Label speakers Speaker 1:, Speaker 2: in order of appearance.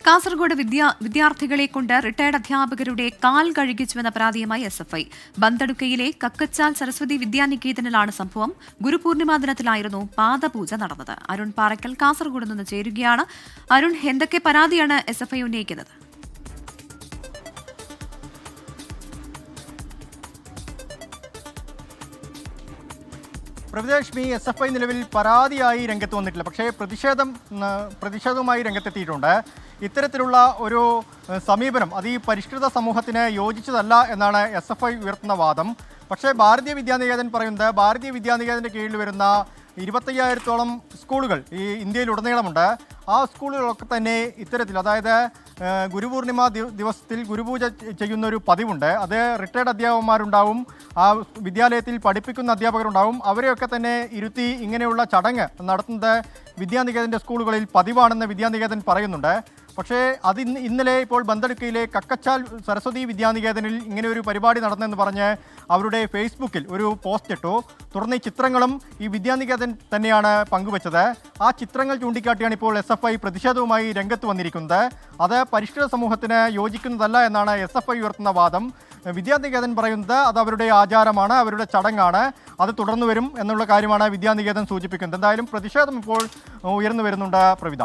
Speaker 1: കാസർഗോഡ് വിദ്യാർത്ഥികളെ കൊണ്ട് റിട്ടയർഡ് അധ്യാപകരുടെ കാൽ കഴുകിച്ചുവെന്ന പരാതിയുമായി SFI. ബന്തടുക്കയിലെ കക്കച്ചാൽ സരസ്വതി വിദ്യാനികേതനിലാണ് സംഭവം. ഗുരുപൂർണിമാ ദിനത്തിലായിരുന്നു പാദപൂജ നടന്നത്. അരുൺ പാറയ്ക്കൽ കാസർഗോഡ് നിന്ന് ചേരുകയാണ്. അരുൺ, എന്തൊക്കെ പരാതിയാണ് SFI ഉന്നയിക്കുന്നത്?
Speaker 2: പ്രവിതലക്ഷ്മി, SFI നിലവിൽ പരാതിയായി രംഗത്ത് വന്നിട്ടില്ല. പക്ഷേ പ്രതിഷേധവുമായി രംഗത്തെത്തിയിട്ടുണ്ട്. ഇത്തരത്തിലുള്ള ഒരു സമീപനം അത് ഈ പരിഷ്കൃത സമൂഹത്തിന് യോജിച്ചതല്ല എന്നാണ് SFI ഉയർത്തുന്ന വാദം. പക്ഷേ ഭാരതീയ വിദ്യാനികേതൻ പറയുന്നത് ഭാരതീയ വിദ്യാനികേതൻ്റെ കീഴിൽ വരുന്ന 25,000-ഓളം സ്കൂളുകൾ ഈ ഇന്ത്യയിലുടനീളമുണ്ട്. ആ സ്കൂളുകളൊക്കെ തന്നെ ഇത്തരത്തിൽ, അതായത് ഗുരുപൂർണിമ ദിവസത്തിൽ ഗുരുപൂജ ചെയ്യുന്ന ഒരു പതിവുണ്ട്. അത് റിട്ടയർഡ് അധ്യാപകന്മാരുണ്ടാവും, ആ വിദ്യാലയത്തിൽ പഠിപ്പിക്കുന്ന അധ്യാപകരുണ്ടാവും. അവരെയൊക്കെ തന്നെ ഇരുത്തി ഇങ്ങനെയുള്ള ചടങ്ങ് നടത്തുന്നത് വിദ്യാനികേതൻ്റെ സ്കൂളുകളിൽ പതിവാണെന്ന് വിദ്യാനികേതൻ പറയുന്നുണ്ട്. പക്ഷേ ഇന്നലെ ഇപ്പോൾ ബന്തടുക്കയിലെ കക്കച്ചാൽ സരസ്വതി വിദ്യാനികേതനിൽ ഇങ്ങനെ ഒരു പരിപാടി നടന്നെന്ന് പറഞ്ഞ് അവരുടെ ഫേസ്ബുക്കിൽ ഒരു പോസ്റ്റ് ഇട്ടു. തുടർന്ന് ഈ ചിത്രങ്ങളും ഈ വിദ്യാനികേതൻ തന്നെയാണ് പങ്കുവച്ചത്. ആ ചിത്രങ്ങൾ ചൂണ്ടിക്കാട്ടിയാണ് ഇപ്പോൾ SFI പ്രതിഷേധവുമായി രംഗത്ത് വന്നിരിക്കുന്നത്. അത് പരിഷ്കൃത സമൂഹത്തിന് യോജിക്കുന്നതല്ല എന്നാണ് SFI ഉയർത്തുന്ന വാദം. വിദ്യാനികേതൻ പറയുന്നത് അത് അവരുടെ ആചാരമാണ്, അവരുടെ ചടങ്ങാണ്, അത് തുടർന്നു വരും എന്നുള്ള കാര്യമാണ് വിദ്യാനികേതൻ സൂചിപ്പിക്കുന്നത്. എന്തായാലും പ്രതിഷേധം ഇപ്പോൾ ഉയർന്നു വരുന്നുണ്ട്. പ്രവിത.